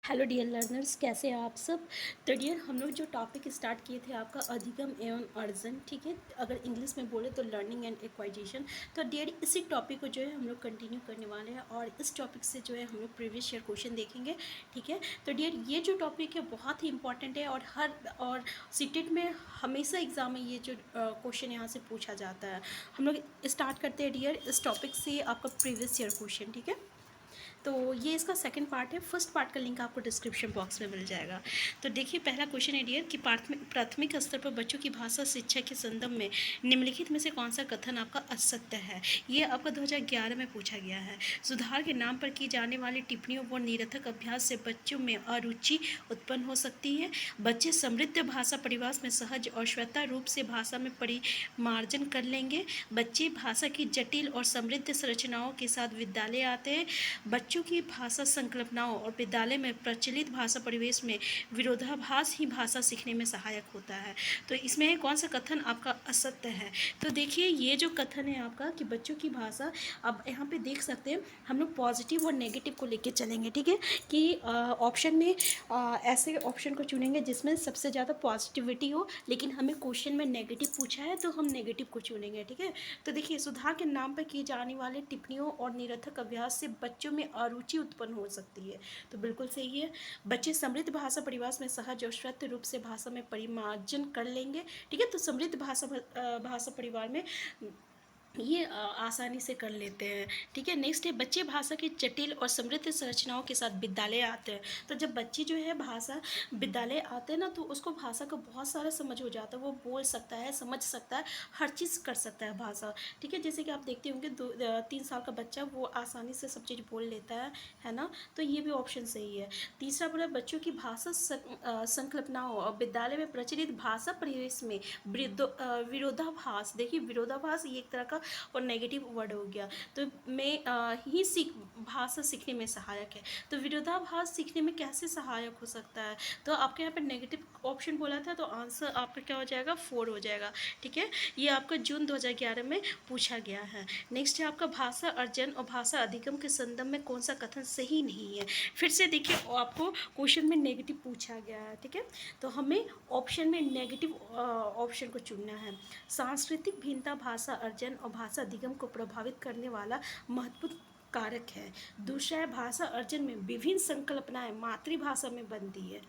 Hello dear learners, कैसे हैं आप सब। तो डियर हम लोग जो टॉपिक स्टार्ट किए थे आपका अधिगम एवं अर्जन, ठीक है, अगर इंग्लिश में बोले तो लर्निंग एंड एक्वाइजेशन। तो डियर इसी टॉपिक को जो है हम लोग कंटिन्यू करने वाले हैं और इस टॉपिक से जो है हम लोग प्रीवियस ईयर क्वेश्चन देखेंगे, ठीक है। तो डियर ये जो टॉपिक है बहुत ही इंपॉर्टेंट है और सीटेट में हमेशा एग्जाम में ये जो क्वेश्चन यहाँ से पूछा जाता है। हम लोग स्टार्ट करते हैं डियर इस टॉपिक से आपका प्रीवियस ईयर क्वेश्चन, ठीक है। तो ये इसका सेकंड पार्ट है। फर्स्ट पार्ट का लिंक आपको डिस्क्रिप्शन बॉक्स में मिल जाएगा। तो देखिए पहला क्वेश्चन है डियर कि प्राथमिक स्तर पर बच्चों की भाषा शिक्षा के संदर्भ में निम्नलिखित में से कौन सा कथन आपका असत्य है। ये आपका 2011 में पूछा गया है। सुधार के नाम पर की जाने वाली टिप्पणियों व निरर्थक अभ्यास से बच्चों में अरुचि उत्पन्न हो सकती है। बच्चे समृद्ध भाषा परिवार में सहज और स्वतः रूप से भाषा में परिमार्जन कर लेंगे। बच्चे भाषा की जटिल और समृद्ध संरचनाओं के साथ विद्यालय आते हैं। बच्चों की भाषा संकल्पनाओं और विद्यालय में प्रचलित भाषा परिवेश में विरोधाभास ही भाषा सीखने में सहायक होता है। तो इसमें कौन सा कथन आपका असत्य है। तो देखिए ये जो कथन है आपका कि बच्चों की भाषा, अब यहाँ पे देख सकते हैं हम लोग पॉजिटिव और नेगेटिव को लेके चलेंगे, ठीक है, कि ऑप्शन में ऐसे ऑप्शन को चुनेंगे जिसमें सबसे ज़्यादा पॉजिटिविटी हो, लेकिन हमें क्वेश्चन में नेगेटिव पूछा है तो हम नेगेटिव को चुनेंगे, ठीक है। तो देखिए सुधार के नाम पर की जाने वाली टिप्पणियों और निरर्थक अभ्यास से बच्चों में अरुचि उत्पन्न हो सकती है। तो बिल्कुल सही है। बच्चे समृद्ध भाषा परिवार में सहज और स्वतः रूप से भाषा में परिमार्जन कर लेंगे, ठीक है। तो समृद्ध भाषा परिवार में ये आसानी से कर लेते हैं, ठीक है। नेक्स्ट है बच्चे भाषा की जटिल और समृद्ध संरचनाओं के साथ विद्यालय आते हैं। तो जब बच्चे जो है भाषा विद्यालय आते हैं ना, तो उसको भाषा का बहुत सारा समझ हो जाता है। वो बोल सकता है, समझ सकता है, हर चीज़ कर सकता है भाषा, ठीक है। जैसे कि आप देखते होंगे 3 साल का बच्चा वो आसानी से सब चीज़ बोल लेता है ना। तो ये भी ऑप्शन सही है। तीसरा बोला बच्चों की भाषा संकल्पनाओं और विद्यालय में प्रचलित भाषा परिवेश में विरोधाभास। देखिए विरोधाभास ये एक तरह का और नेगेटिव वर्ड हो गया। तो मैं ही भाषा सीखने में सहायक है। तो विरोधाभास सीखने में कैसे सहायक हो सकता है। तो आपके यहाँ पे नेगेटिव ऑप्शन बोला था, तो आंसर आपका क्या हो जाएगा, 4 हो जाएगा, ठीक है। ये आपका जून 2011 में पूछा गया है। नेक्स्ट है आपका भाषा अर्जन और भाषा अधिगम के संदर्भ में कौन सा कथन सही नहीं है। फिर से देखिए आपको क्वेश्चन में नेगेटिव पूछा गया है, ठीक है। तो हमें ऑप्शन में नेगेटिव ऑप्शन को चुनना है। सांस्कृतिक भिन्नता भाषा अर्जन और भाषा अधिगम को प्रभावित करने वाला महत्वपूर्ण कारक है। दूसरा है भाषा अर्जन में विभिन्न संकल्पनाएं मातृभाषा में बनती है।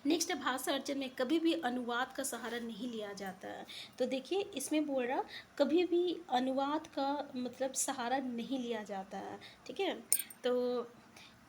नेक्स्ट है भाषा अर्जन में कभी भी अनुवाद का सहारा नहीं लिया जाता है। तो देखिए इसमें बोल रहा कभी भी अनुवाद का मतलब सहारा नहीं लिया जाता है, ठीक है। तो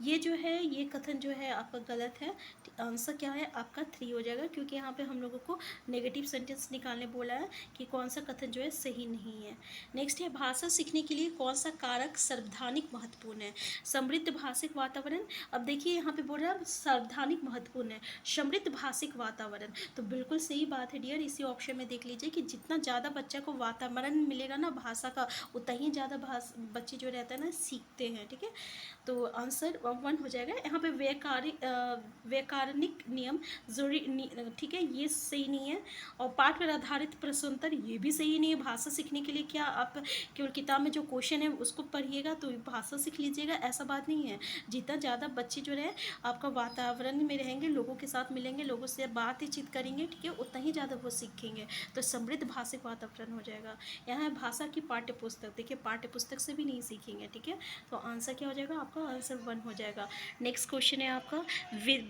ये जो है ये कथन जो है आपका गलत है। आंसर क्या है आपका 3 हो जाएगा, क्योंकि यहाँ पे हम लोगों को नेगेटिव सेंटेंस निकालने बोला है कि कौन सा कथन जो है सही नहीं है। नेक्स्ट है भाषा सीखने के लिए कौन सा कारक संवैधानिक महत्वपूर्ण है। समृद्ध भाषिक वातावरण। अब देखिए यहाँ पे बोल रहा है संवैधानिक महत्वपूर्ण है, समृद्ध भाषिक वातावरण। तो बिल्कुल सही बात है डियर। इसी ऑप्शन में देख लीजिए कि जितना ज़्यादा बच्चा को वातावरण मिलेगा ना भाषा का, उतना ही ज़्यादा बच्चे जो रहता है ना सीखते हैं, ठीक है। तो आंसर 1 हो जाएगा। यहाँ पे व्याकरणिक नियम जरूरी, ठीक है, ये सही नहीं है। और पाठ पर आधारित प्रश्नोत्तर ये भी सही नहीं है। भाषा सीखने के लिए क्या आप केवल किताब में जो क्वेश्चन है उसको पढ़िएगा तो भाषा सीख लीजिएगा, ऐसा बात नहीं है। जितना ज़्यादा बच्चे जो रहे आपका वातावरण में रहेंगे, लोगों के साथ मिलेंगे, लोगों से बातचीत करेंगे, ठीक है, उतना ही ज़्यादा वो सीखेंगे। तो समृद्ध भाषिक वातावरण हो जाएगा। यहाँ भाषा की पाठ्य पुस्तक, देखिए पाठ्य पुस्तक से भी नहीं सीखेंगे, ठीक है। तो आंसर क्या हो जाएगा आपका, आंसर 1 हो जाएगा। नेक्स्ट क्वेश्चन है आपका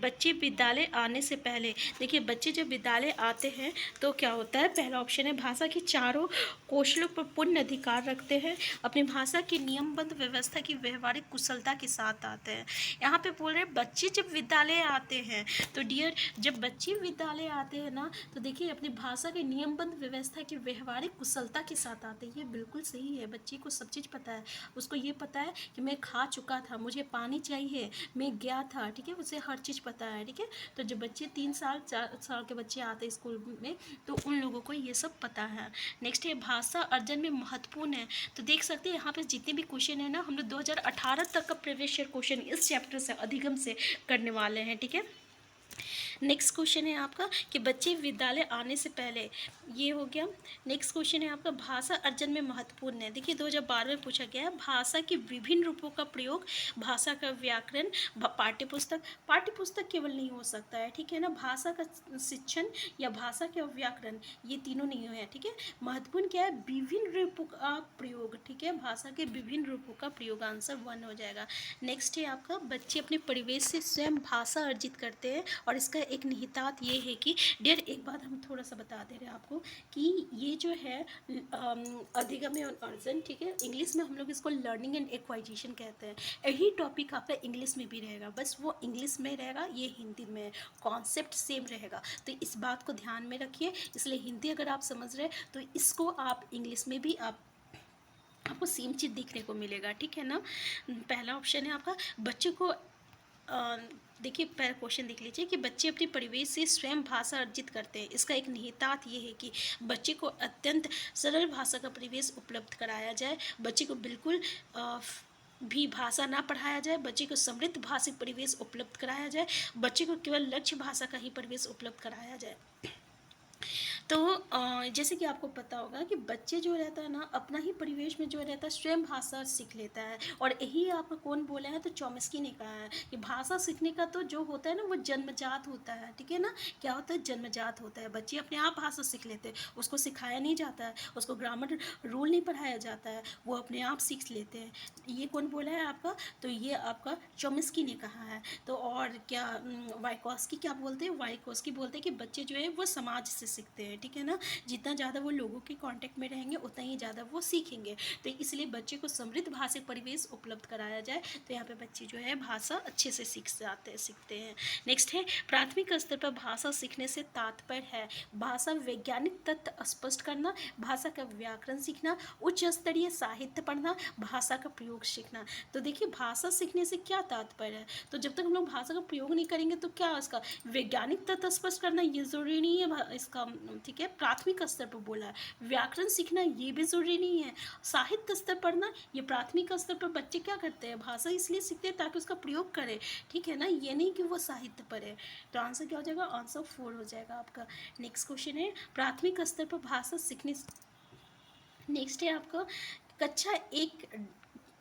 बच्चे विद्यालय आने से पहले। देखिए बच्चे जब विद्यालय आते हैं तो क्या होता है, पहला ऑप्शन है भाषा की चारों कौशलों पर पूर्ण अधिकार रखते हैं, अपनी भाषा की नियमबद्ध व्यवस्था की व्यवहारिक कुशलता के साथ आते हैं। यहाँ पे बोल रहे हैं बच्चे जब विद्यालय आते हैं, तो डियर जब बच्चे विद्यालय आते हैं ना, तो देखिए अपनी भाषा की नियमबद्ध व्यवस्था की व्यवहारिक कुशलता के साथ आते हैं। ये बिल्कुल सही है। बच्चे को सब चीज़ पता है, उसको ये पता है कि मैं खा चुका था, मुझे पानी चाहिए, मैं गया था, ठीक है, उसे हर चीज़ पता है, ठीक है। तो जब बच्चे 3 साल 4 साल के बच्चे आते हैं स्कूल में, तो उन लोगों को ये सब पता है। नेक्स्ट है भाषा अर्जन में महत्वपूर्ण है। तो देख सकते हैं यहाँ पे जितने भी क्वेश्चन है ना, हम लोग 2018 तक का प्रीवियस ईयर क्वेश्चन इस चैप्टर से अधिगम से करने वाले हैं, ठीक है। नेक्स्ट क्वेश्चन है आपका कि बच्चे विद्यालय आने से पहले, ये हो गया। नेक्स्ट क्वेश्चन है आपका भाषा अर्जन में महत्वपूर्ण है। देखिए 2012 में पूछा गया है भाषा के विभिन्न रूपों का प्रयोग, भाषा का व्याकरण, पाठ्यपुस्तक। पाठ्यपुस्तक केवल नहीं हो सकता है, ठीक है ना, भाषा का शिक्षण या भाषा का व्याकरण, ये तीनों नहीं है, ठीक है। महत्वपूर्ण क्या है, विभिन्न रूपों का प्रयोग, ठीक है, भाषा के विभिन्न रूपों का प्रयोग, आंसर 1 हो जाएगा। नेक्स्ट है आपका बच्चे अपने परिवेश से स्वयं भाषा अर्जित करते हैं, और इसका एक निहितार्थ ये है कि डियर, एक बात हम थोड़ा सा बता दे रहे हैं आपको कि ये जो है अधिगम एवं अर्जन, ठीक है, इंग्लिश में हम लोग इसको लर्निंग एंड एक्वाइजिशन कहते हैं। यही टॉपिक आपका इंग्लिश में भी रहेगा, बस वो इंग्लिश में रहेगा, ये हिंदी में, कॉन्सेप्ट सेम रहेगा। तो इस बात को ध्यान में रखिए, इसलिए हिंदी अगर आप समझ रहे हैं तो इसको आप इंग्लिश में भी आपको सेम चीज़ देखने को मिलेगा, ठीक है ना। पहला ऑप्शन है आपका बच्चों को देखिए पहला क्वेश्चन देख लीजिए कि बच्चे अपने परिवेश से स्वयं भाषा अर्जित करते हैं। इसका एक निहितार्थ ये है कि बच्चे को अत्यंत सरल भाषा का परिवेश उपलब्ध कराया जाए, बच्चे को बिल्कुल भी भाषा ना पढ़ाया जाए, बच्चे को समृद्ध भाषिक परिवेश उपलब्ध कराया जाए, बच्चे को केवल लक्ष्य भाषा का ही परिवेश उपलब्ध कराया जाए। तो जैसे कि आपको पता होगा कि बच्चे जो रहता है ना, अपना ही परिवेश में जो रहता है स्वयं भाषा सीख लेता है, और यही आपका कौन बोला है, तो चॉम्स्की ने कहा है कि भाषा सीखने का तो जो होता है ना वो जन्मजात होता है, ठीक है ना। क्या होता है, जन्मजात होता है, बच्चे अपने आप भाषा सीख लेते हैं, उसको सिखाया नहीं जाता है, उसको ग्रामर रूल नहीं पढ़ाया जाता है, वो अपने आप सीख लेते हैं। ये कौन बोला है आपका, तो ये आपका चॉम्स्की ने कहा है। तो और क्या वाइकोस्की क्या बोलते हैं, वाइकोस्की बोलते हैं कि बच्चे जो है वो समाज से सीखते हैं, ठीक है ना, जितना ज़्यादा वो लोगों के कांटेक्ट में रहेंगे उतना ही ज़्यादा वो सीखेंगे। तो इसलिए बच्चे को समृद्ध भाषिक परिवेश उपलब्ध कराया जाए, तो यहाँ पे बच्चे जो है भाषा अच्छे से सीखते हैं। नेक्स्ट है प्राथमिक स्तर पर भाषा सीखने से तात्पर्य है भाषा वैज्ञानिक तथ्य स्पष्ट करना, भाषा का व्याकरण सीखना, उच्च स्तरीय साहित्य पढ़ना, भाषा का प्रयोग सीखना। तो देखिए भाषा सीखने से क्या तात्पर्य है, तो जब तक हम लोग भाषा का प्रयोग नहीं करेंगे तो क्या इसका वैज्ञानिक तथ्य स्पष्ट करना ये ज़रूरी नहीं है इसका, ठीक है, प्राथमिक स्तर पर बोला है। व्याकरण सीखना ये भी ज़रूरी नहीं है, साहित्य स्तर पढ़ना ये प्राथमिक स्तर पर बच्चे क्या करते हैं, भाषा इसलिए सीखते हैं ताकि उसका प्रयोग करें, ठीक है ना, ये नहीं कि वो साहित्य पढ़े। तो आंसर क्या हो जाएगा, आंसर 4 हो जाएगा आपका। नेक्स्ट क्वेश्चन है प्राथमिक स्तर पर भाषा सीखने, नेक्स्ट है आपका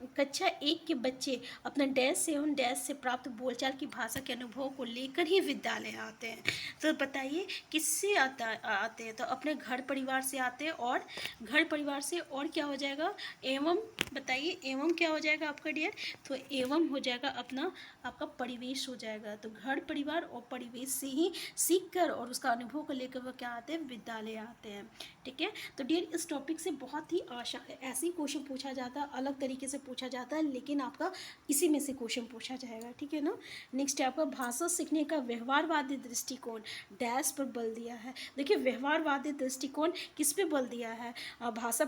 कक्षा एक के बच्चे अपना डैश से उन डैश से प्राप्त बोलचाल की भाषा के अनुभव को लेकर ही विद्यालय आते हैं। तो बताइए किससे आते हैं, तो अपने घर परिवार से आते हैं, और घर परिवार से, और क्या हो जाएगा, एवं, बताइए एवं क्या हो जाएगा आपका डियर, तो एवं हो जाएगा अपना आपका परिवेश हो जाएगा। तो घर परिवार और परिवेश से ही सीख कर और उसका अनुभव को लेकर वो क्या आते हैं, विद्यालय आते हैं, ठीक है। तो डियर इस टॉपिक से बहुत ही आशा है ऐसे ही क्वेश्चन पूछा जाता है, अलग तरीके से पूछा जाता है, लेकिन आपका इसी में से क्वेश्चन पूछा जाएगा, ठीक है ना। नेक्स्ट है आपका भाषा सीखने का व्यवहारवादी दृष्टिकोण डैश पर बल दिया है। देखिए व्यवहारवादी दृष्टिकोण किस पे बल दिया है, भाषा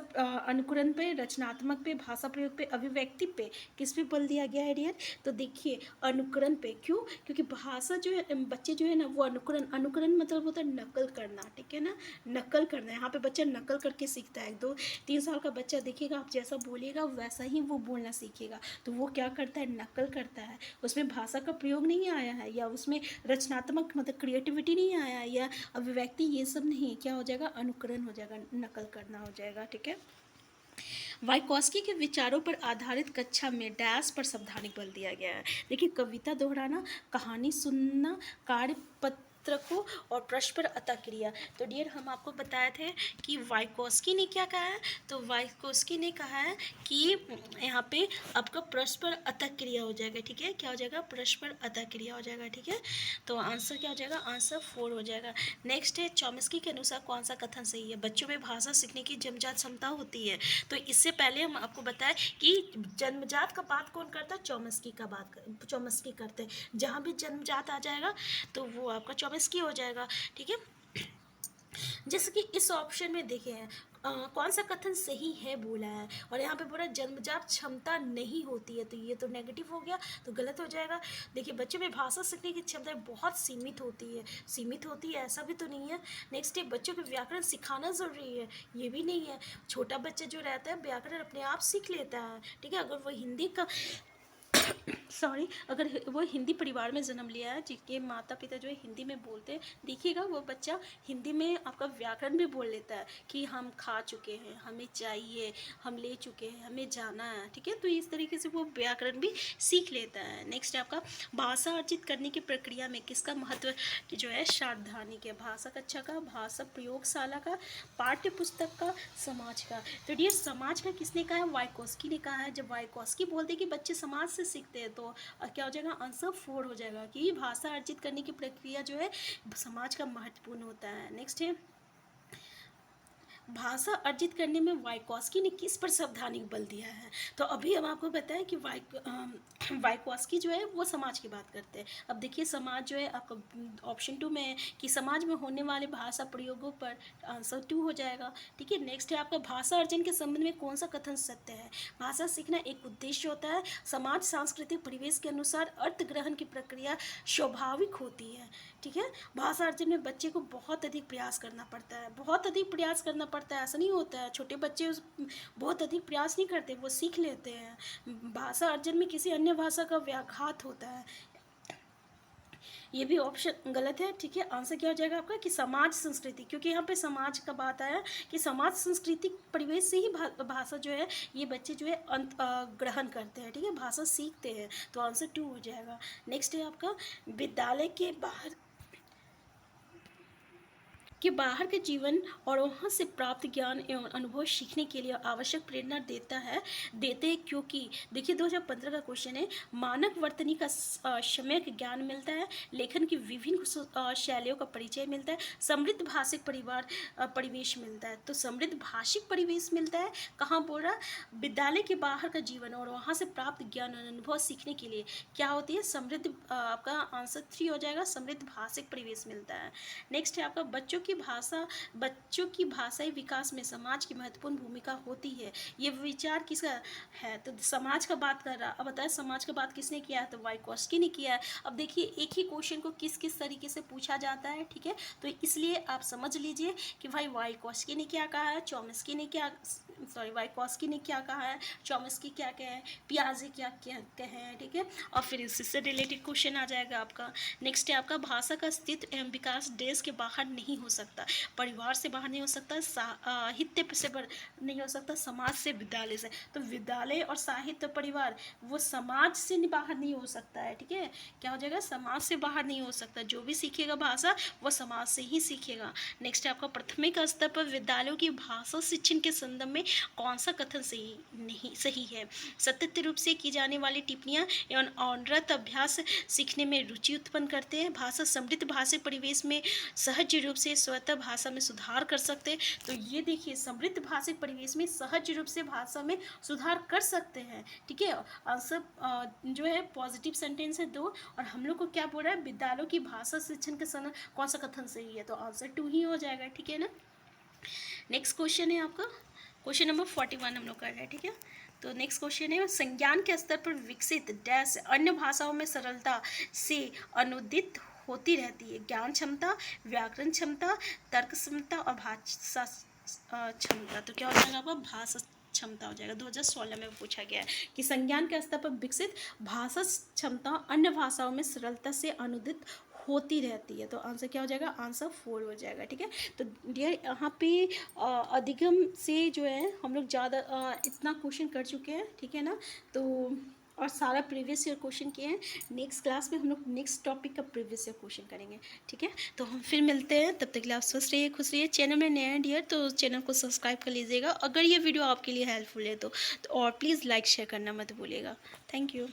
अनुकरण पे, रचनात्मक पे, भाषा प्रयोग पे, अभिव्यक्ति पे, किस पे बल दिया गया है डियर, तो देखिए अनुकरण पे। क्यों, क्योंकि भाषा जो है, बच्चे जो है ना वो अनुकरण मतलब होता है नकल करना, ठीक है ना, नकल करना। यहाँ पे बच्चा नकल करके सीखता है, 2-3 साल का बच्चा देखिएगा आप जैसा बोलेगा वैसा ही वो बोलना सीखेगा, तो वो क्या करता है, नकल करता है, उसमें भाषा का प्रयोग नहीं आया है, या उसमें रचनात्मक मतलब क्रिएटिविटी नहीं आया है, या अभिव्यक्ति, ये सब नहीं, क्या हो जाएगा, अनुकरण हो जाएगा, नकल करना हो जाएगा, ठीक है। वाइकोस्की के विचारों पर आधारित कक्षा में डैश पर सावधानी बल दिया गया है। देखिए कविता दोहराना, कहानी सुनना, कार्य पत्रकों और परस्पर अतः क्रिया। तो डियर हम आपको बताए थे कि वाइकोस्की ने क्या कहा है, तो वाइकोस्की ने कहा है कि यहाँ पे आपका परस्पर अतः क्रिया हो जाएगा, ठीक है, क्या हो जाएगा, परस्पर अतः क्रिया हो जाएगा, ठीक है। तो आंसर क्या हो जाएगा, आंसर 4 हो जाएगा। नेक्स्ट है चॉम्स्की के अनुसार कौन सा कथन सही है, बच्चों में भाषा सीखने की जन्मजात क्षमता होती है। तो इससे पहले हम आपको बताएं कि जन्मजात का बात कौन करता है, चॉम्स्की करते हैं, जहाँ भी जन्मजात आ जाएगा तो वो आपका चॉम्स्की हो जाएगा, ठीक है। जैसे कि इस ऑप्शन में देखे हैं कौन सा कथन सही है बोला है, और यहाँ पे बोला जन्मजात क्षमता नहीं होती है, तो ये तो नेगेटिव हो गया, तो गलत हो जाएगा। देखिए बच्चों में भाषा सीखने की क्षमता बहुत सीमित होती है ऐसा भी तो नहीं है। नेक्स्ट है बच्चों को व्याकरण सिखाना ज़रूरी है, ये भी नहीं है, छोटा बच्चा जो रहता है व्याकरण अपने आप सीख लेता है, ठीक है। अगर वो हिंदी का सॉरी, अगर वो हिंदी परिवार में जन्म लिया है, जिसके माता पिता जो है हिंदी में बोलते हैं, देखिएगा वो बच्चा हिंदी में आपका व्याकरण भी बोल लेता है कि हम खा चुके हैं, हमें चाहिए, हम ले चुके हैं, हमें जाना है, ठीक है। तो इस तरीके से वो व्याकरण भी सीख लेता है। नेक्स्ट है आपका भाषा अर्जित करने की प्रक्रिया में किसका महत्व जो है सावधानी के, भाषा कक्षा का, भाषा प्रयोगशाला का, पाठ्य पुस्तक का, समाज का। तो डियर समाज का किसने कहा है? वाइकोस्की ने कहा है। जब वाइकोस्की बोलते हैं कि बच्चे समाज से सीखते हैं, तो क्या हो जाएगा? आंसर 4 हो जाएगा कि भाषा अर्जित करने की प्रक्रिया जो है समाज का महत्वपूर्ण होता है। नेक्स्ट है भाषा अर्जित करने में वाइकोस्की ने किस पर सावधानी बल दिया है? तो अभी हम आपको बताएं कि वाइकोस्की जो है वो समाज की बात करते हैं। अब देखिए समाज जो है आपका ऑप्शन 2 में है कि समाज में होने वाले भाषा प्रयोगों पर, आंसर 2 हो जाएगा, ठीक है। नेक्स्ट है आपका भाषा अर्जन के संबंध में कौन सा कथन सत्य है? भाषा सीखना एक उद्देश्य होता है, समाज सांस्कृतिक परिवेश के अनुसार अर्थ ग्रहण की प्रक्रिया स्वाभाविक होती है, ठीक है। भाषा अर्जन में बच्चे को बहुत अधिक प्रयास करना पड़ता है, बहुत अधिक प्रयास करना पड़ता है, ऐसा नहीं होता है। छोटे बच्चे बहुत अधिक प्रयास नहीं करते, वो सीख लेते हैं। भाषा अर्जन में किसी अन्य भाषा का व्याघात होता है, ये भी ऑप्शन गलत है, ठीक है। आंसर क्या हो जाएगा आपका कि समाज संस्कृति, क्योंकि यहाँ पे समाज का बात आया कि समाज सांस्कृतिक परिवेश से ही भाषा जो है ये बच्चे जो है ग्रहण करते हैं, ठीक है, भाषा सीखते हैं। तो आंसर 2 हो जाएगा। नेक्स्ट है आपका विद्यालय के बाहर के जीवन और वहाँ से प्राप्त ज्ञान एवं अनुभव सीखने के लिए आवश्यक प्रेरणा देते हैं, क्योंकि देखिए 2015 का क्वेश्चन है, मानक वर्तनी का सम्यक ज्ञान मिलता है, लेखन की विभिन्न शैलियों का परिचय मिलता है, समृद्ध भाषिक परिवेश मिलता है। तो समृद्ध भाषिक परिवेश मिलता है कहाँ बोल रहा? विद्यालय के बाहर का जीवन और वहाँ से प्राप्त ज्ञान और अनुभव सीखने के लिए क्या होती है? समृद्ध, आपका आंसर 3 हो जाएगा, समृद्ध भाषिक परिवेश मिलता है। नेक्स्ट है आपका बच्चों की भाषाई विकास में समाज की महत्वपूर्ण भूमिका होती है, ये विचार किसका है? तो समाज का बात कर रहा। अब बताए समाज का बात किसने किया है? तो वाइकोस्की ने किया है। अब देखिए एक ही क्वेश्चन को किस किस तरीके से पूछा जाता है, ठीक है, तो इसलिए आप समझ लीजिए कि भाई वाइकोस्की ने क्या कहा है, चॉम्स्की ने क्या, सॉरी वाइकोस्की ने क्या कहा है, चॉम्स्की क्या कहे हैं, पियाजे क्या क्या कहे हैं, ठीक है। और फिर इससे रिलेटेड क्वेश्चन आ जाएगा आपका। नेक्स्ट है आपका भाषा का अस्तित्व एवं विकास देश के बाहर नहीं हो सकता, परिवार से बाहर नहीं हो सकता, साहित्य से नहीं हो सकता, समाज से, विद्यालय से। तो विद्यालय और साहित्य परिवार वो समाज से बाहर नहीं हो सकता है, ठीक है। क्या हो जाएगा? समाज से बाहर नहीं हो सकता। जो भी सीखेगा भाषा वो समाज से ही सीखेगा। नेक्स्ट है आपका प्राथमिक स्तर पर विद्यालयों की भाषा शिक्षण के संदर्भ में कौन सा कथन सही है? सतत रूप से की जाने वाली टिप्पणियां एवं अनवरत अभ्यास सीखने में रुचि उत्पन्न करते हैं, भाषा समृद्ध भाषिक परिवेश में सहज रूप से स्वतः भाषा में सुधार कर सकते हैं। तो ये देखिए समृद्ध भाषिक परिवेश में सहज रूप से भाषा में सुधार कर सकते हैं, ठीक है। आंसर जो है पॉजिटिव सेंटेंस है 2, और हम लोग को क्या बोल रहा है? विद्यालयों की भाषा शिक्षण के समय कौन सा कथन सही है? तो आंसर 2 ही हो जाएगा, ठीक है ना। नेक्स्ट क्वेश्चन है आपका क्वेश्चन नंबर 41 हम लोग कर रहे हैं, ठीक है। तो नेक्स्ट क्वेश्चन है संज्ञान के स्तर पर विकसित डैश अन्य भाषाओं में सरलता से अनुदित होती रहती है, ज्ञान क्षमता, व्याकरण क्षमता, तर्क क्षमता और भाषा क्षमता। तो क्या हो जाएगा आपका? भाषा क्षमता हो जाएगा। 2016 में पूछा गया है कि संज्ञान के स्तर पर विकसित भाषा क्षमता अन्य भाषाओं में सरलता से अनुदित होती रहती है। तो आंसर क्या हो जाएगा? आंसर 4 हो जाएगा, ठीक है। तो डियर यहाँ पे अधिगम से जो है हम लोग ज़्यादा इतना क्वेश्चन कर चुके हैं, ठीक है ना। तो और सारा प्रीवियस ईयर क्वेश्चन किए हैं। नेक्स्ट क्लास में हम लोग नेक्स्ट टॉपिक का प्रीवियस ईयर क्वेश्चन करेंगे, ठीक है। तो हम फिर मिलते हैं, तब तक के लिए आप स्वस्थ रहिए, खुश रहिए। चैनल में नए हैं डियर तो चैनल को सब्सक्राइब कर लीजिएगा, अगर ये वीडियो आपके लिए हेल्पफुल है तो और प्लीज़ लाइक शेयर करना मत भूलिएगा। Thank you.